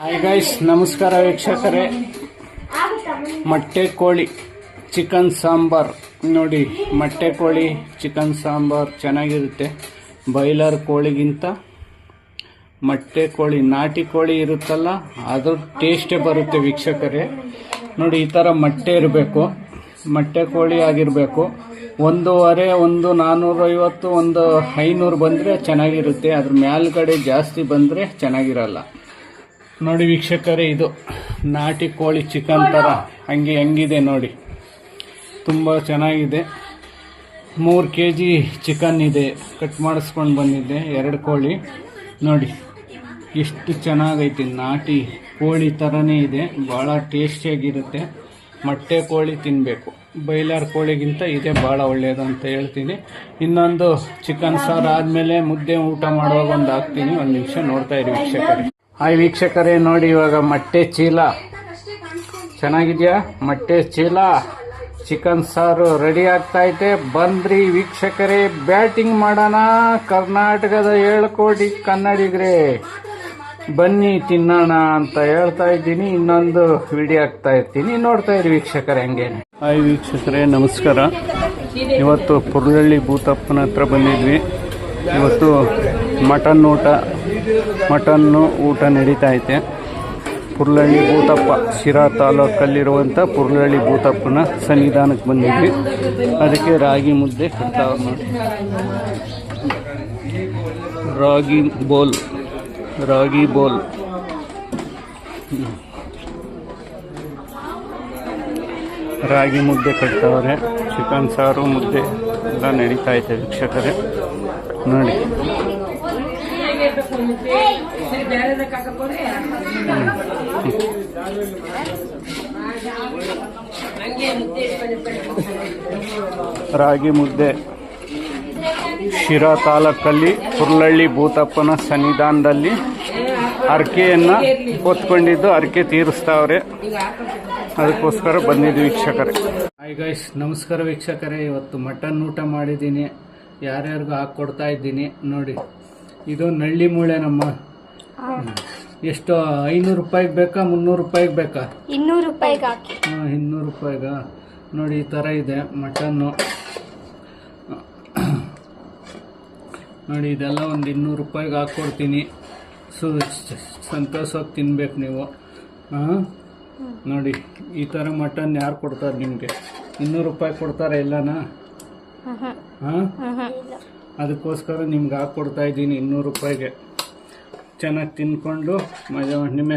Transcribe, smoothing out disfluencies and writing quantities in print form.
Hi guys, ನಮಸ್ಕಾರ ವೀಕ್ಷಕರೇ. ಮೊಟ್ಟೆ ಕೋಳಿ ಚಿಕನ್ ಸಾಂಬಾರ್ ನೋಡಿ. ಮೊಟ್ಟೆ ಕೋಳಿ ಚಿಕನ್ ಸಾಂಬಾರ್ ಚೆನ್ನಾಗಿರುತ್ತೆ. ಬಾಯ್ಲರ್ ಕೋಳಿಗಿಂತ ಮೊಟ್ಟೆ ಕೋಳಿ, ನಾಟಿ ಕೋಳಿ ಇರುತ್ತಲ್ಲ, ಅದ್ರ ಟೇಸ್ಟೇ ಬರುತ್ತೆ ವೀಕ್ಷಕರೇ. ನೋಡಿ, ಈ ಥರ ಮೊಟ್ಟೆ ಇರಬೇಕು, ಮೊಟ್ಟೆ ಕೋಳಿ ಆಗಿರಬೇಕು. ಒಂದೂವರೆ, ಒಂದು 450, ಒಂದು 500 ಬಂದರೆ ಚೆನ್ನಾಗಿರುತ್ತೆ. ಅದ್ರ ಮೇಲ್ಗಡೆ ಜಾಸ್ತಿ ಬಂದರೆ ಚೆನ್ನಾಗಿರಲ್ಲ. ನೋಡಿ ವೀಕ್ಷಕರೇ, ಇದು ನಾಟಿ ಕೋಳಿ ಚಿಕನ್ ಥರ ಹೆಂಗಿದೆ ನೋಡಿ, ತುಂಬ ಚೆನ್ನಾಗಿದೆ. 3 kg ಚಿಕನ್ ಇದೆ, ಕಟ್ ಮಾಡಿಸ್ಕೊಂಡು ಬಂದಿದ್ದೆ. 2 ಕೋಳಿ ನೋಡಿ, ಎಷ್ಟು ಚೆನ್ನಾಗೈತಿ. ನಾಟಿ ಕೋಳಿ ಥರನೇ ಇದೆ, ಭಾಳ ಟೇಸ್ಟಿಯಾಗಿರುತ್ತೆ. ಮೊಟ್ಟೆ ಕೋಳಿ ತಿನ್ನಬೇಕು, ಬಾಯ್ಲರ್ ಕೋಳಿಗಿಂತ ಇದೇ ಭಾಳ ಒಳ್ಳೆಯದು ಅಂತ ಹೇಳ್ತೀನಿ. ಇನ್ನೊಂದು ಚಿಕನ್ ಸಾರು ಆದಮೇಲೆ ಮುದ್ದೆ ಊಟ ಮಾಡುವಾಗ ಒಂದು ಹಾಕ್ತೀನಿ, ಒಂದು ನಿಮಿಷ ನೋಡ್ತಾ ಇರಿ ವೀಕ್ಷಕರೇ. ಹಾಯ್ ವೀಕ್ಷಕರೇ, ನೋಡಿ ಇವಾಗ ಮೊಟ್ಟೆ ಚೀಲ ಚೆನ್ನಾಗಿದೆಯಾ? ಮೊಟ್ಟೆ ಚೀಲ ಚಿಕನ್ ಸಾರು ರೆಡಿ ಆಗ್ತಾ ಐತೆ. ಬಂದ್ರಿ ವೀಕ್ಷಕರೇ, ಬ್ಯಾಟಿಂಗ್ ಮಾಡೋಣ. ಕರ್ನಾಟಕದ 7 ಕೋಟಿ ಕನ್ನಡಿಗರೇ, ಬನ್ನಿ ತಿನ್ನೋಣ ಅಂತ ಹೇಳ್ತಾ ಇದ್ದೀನಿ. ಇನ್ನೊಂದು ವಿಡಿಯೋ ಹಾಕ್ತಾ ಇರ್ತೀನಿ, ನೋಡ್ತಾ ಇರಿ ವೀಕ್ಷಕರೇ ಹಂಗೇನೆ. ಹಾಯ್ ವೀಕ್ಷಕರೇ, ನಮಸ್ಕಾರ. ಇವತ್ತು ಪುರ್ಲಳ್ಳಿ ಭೂತಪ್ಪನ ಹತ್ರ ಬಂದಿದ್ವಿ. ಇವತ್ತು ಮಟನ್ನು ಊಟ ನಡೀತಾ ಐತೆ. ಪುರ್ಲಳ್ಳಿ ಭೂತಪ್ಪ, ಶಿರಾ ತಾಲೂಕಲ್ಲಿರುವಂಥ ಪುರ್ಲಳ್ಳಿ ಭೂತಪ್ಪನ ಸನ್ನಿಧಾನಕ್ಕೆ ಬಂದಿದ್ವಿ. ಅದಕ್ಕೆ ರಾಗಿ ಮುದ್ದೆ ಕೊಡ್ತಾವ್ರು ನೋಡಿ. ರಾಗಿ ಬೋಲ್ ರಾಗಿ ಮುದ್ದೆ ಕಟ್ತಾವ್ರೆ. ಚಿಕನ್ ಸಾರು, ಮುದ್ದೆ ಎಲ್ಲ ನಡೀತಾ ಐತೆ ವೀಕ್ಷಕರೇ ನೋಡಿ. ರಾಗಿ ಮುದ್ದೆ ಶಿರಾ ತಾಲೂಕಲ್ಲಿ ಪುರ್ಲಳ್ಳಿ ಭೂತಪ್ಪನ ಸನ್ನಿಧಾನದಲ್ಲಿ ಹರಕೆಯನ್ನು ಹೊತ್ಕೊಂಡಿದ್ದು, ಹರಕೆ ತೀರಿಸ್ತಾವ್ರೆ. ಅದಕ್ಕೋಸ್ಕರ ಬಂದಿದ್ದು ವೀಕ್ಷಕರೇ. ಹಾಯ್ ಗೈಸ್, ನಮಸ್ಕಾರ ವೀಕ್ಷಕರೇ. ಇವತ್ತು ಮಟನ್ ಊಟ ಮಾಡಿದ್ದೀನಿ, ಯಾರ್ಯಾರಿಗೂ ಹಾಕ್ಕೊಡ್ತಾ ಇದ್ದೀನಿ ನೋಡಿ. ಇದು ನಳ್ಳಿ ಮೂಳೆ ನಮ್ಮ. ಎಷ್ಟು, 500 ರೂಪಾಯಿಗೆ ಬೇಕಾ, 300 ರೂಪಾಯಿಗೆ ಬೇಕಾ? 200 ರೂಪಾಯಿಗೆ ಹಾಕಿ. 200 ರೂಪಾಯಿಗ ನೋಡಿ, ಈ ಥರ ಇದೆ ಮಟನ್ನು ನೋಡಿ. ಇದೆಲ್ಲ ಒಂದು 200 ರೂಪಾಯಿಗೆ ಹಾಕ್ಕೊಡ್ತೀನಿ. ಸಂತೋಷವಾಗಿ ತಿನ್ಬೇಕು ನೀವು. ನೋಡಿ, ಈ ಥರ ಮಟನ್ ಯಾರು ಕೊಡ್ತಾರೆ ನಿಮಗೆ? 200 ರೂಪಾಯಿ ಕೊಡ್ತಾರೆ ಎಲ್ಲನಾ? ಅದಕ್ಕೋಸ್ಕರ ನಿಮ್ಗೆ ಹಾಕ್ಕೊಡ್ತಾ ಇದ್ದೀನಿ 200 ರೂಪಾಯಿಗೆ. ಚೆನ್ನಾಗಿ ತಿನ್ಕೊಂಡು ಮಜಾ. ನಿಮ್ಮ